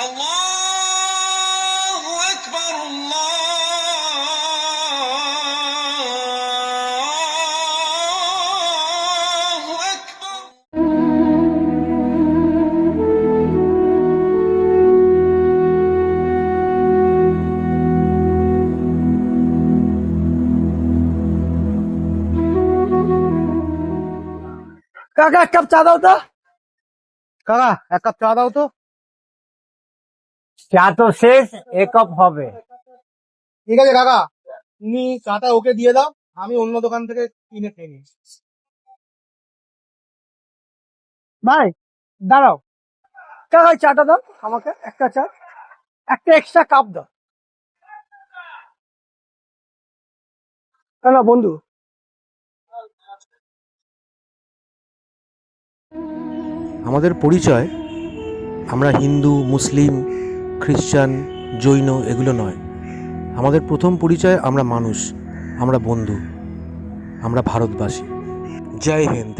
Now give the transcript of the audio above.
আল্লাহু আকবার, আল্লাহু আকবার। কাকা এক কাপ চা দাও তো। কাকা এক কাপ চা দাও তো। চা তো শেষ, এক কাপ হবে। ঠিক আছে কাকা, তুমি চাটা ওকে দিয়ে দাও, আমি অন্য দোকান থেকে কিনে খেয়ে নিই। ভাই দাঁড়াও, কাকা ওই চাটা দাও আমাকে, একটা চা, একটা এক্সট্রা কাপ দাও। না বন্ধু, আমাদের পরিচয় আমরা হিন্দু, মুসলিম, খ্রিস্টান, জৈন এগুলো নয়। আমাদের প্রথম পরিচয় আমরা মানুষ, আমরা বন্ধু, আমরা ভারতবাসী। জয় হিন্দ।